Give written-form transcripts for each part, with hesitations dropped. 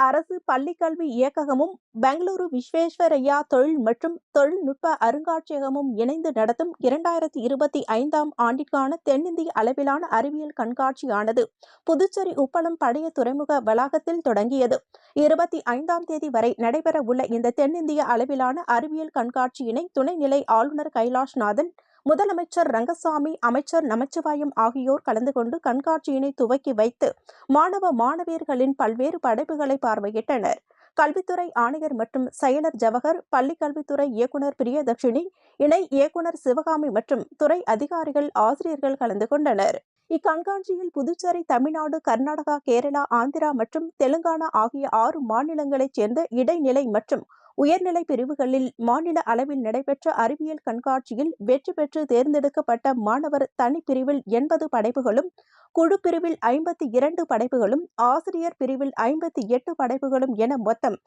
அரசு பள்ளிக்கல்வி இயக்ககமும் பெங்களூரு விஸ்வேஸ்வரய்யா தொழில் மற்றும் தொழில்நுட்ப அருங்காட்சியகமும் இணைந்து நடத்தும் 2025ஆம் ஆண்டிற்கான தென்னிந்திய அளவிலான அறிவியல் கண்காட்சியானது புதுச்சேரி உப்பளம் பழைய துறைமுக வளாகத்தில் தொடங்கியது. 25ஆம் தேதி வரை நடைபெறவுள்ள இந்த தென்னிந்திய அளவிலான அறிவியல் கண்காட்சியினை துணைநிலை ஆளுநர் கைலாஷ்நாதன், முதலமைச்சர் ரங்கசாமி, அமைச்சர் நமச்சிவாயம் ஆகியோர் கலந்து கொண்டு கண்காட்சியினை துவக்கி வைத்து மாணவ மாணவியர்களின் பல்வேறு படைப்புகளை பார்வையிட்டனர். கல்வித்துறை ஆணையர் மற்றும் செயலர் ஜவஹர், பள்ளிக்கல்வித்துறை இயக்குநர் பிரியதர்ஷினி, இணை இயக்குநர் சிவகாமி மற்றும் துறை அதிகாரிகள், ஆசிரியர்கள் கலந்து கொண்டனர். இக்கண்காட்சியில் புதுச்சேரி, தமிழ்நாடு, கர்நாடகா, கேரளா, ஆந்திரா மற்றும் தெலுங்கானா ஆகிய 6 மாநிலங்களைச் சேர்ந்த இடைநிலை மற்றும் உயர்நிலை பிரிவுகளில் மாநில அளவில் நடைபெற்ற அறிவியல் கண்காட்சியில் வெற்றி பெற்று தேர்ந்தெடுக்கப்பட்ட மாணவர் தனிப்பிரிவில் 80 படைப்புகளும், குழு பிரிவில் 52 படைப்புகளும், ஆசிரியர் பிரிவில் 58 படைப்புகளும் என மொத்தம்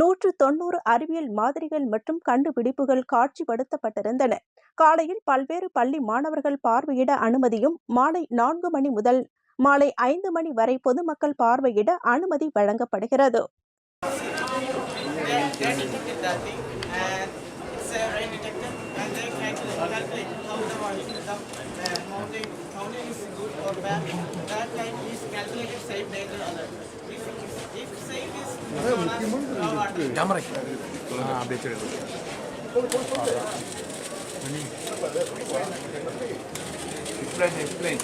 190 அறிவியல் மாதிரிகள் மற்றும் கண்டுபிடிப்புகள் காட்சிப்படுத்தப்பட்டிருந்தன. காலையில் பல்வேறு பள்ளி மாணவர்கள் பார்வையிட அனுமதியும், மாலை 4 மணி முதல் மாலை 5 மணி வரை பொதுமக்கள் பார்வையிட அனுமதி வழங்கப்படுகிறது. They detected that thing and it's a rain detector and they calculate how the mountain is good or bad. That time is calculated same day or other. If same is camera update explain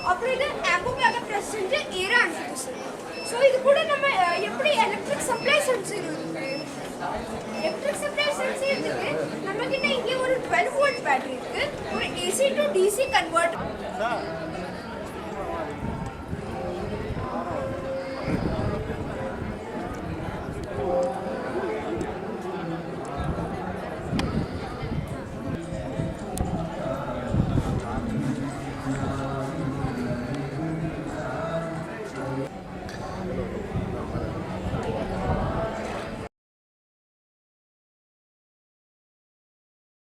அப்புறம் இது ஆப்போக்காக present era அனுப்புது sir. So இது கூட நம்ம எப்படி electric supply sensor இருக்கு. Electric supply sensor இருக்கு. நம்ம கிட்ட இங்கே ஒரு 12 வோல்ட் பேட்டரி இருக்கு. ஒரு AC to DC கன்வெர்ட்டர்.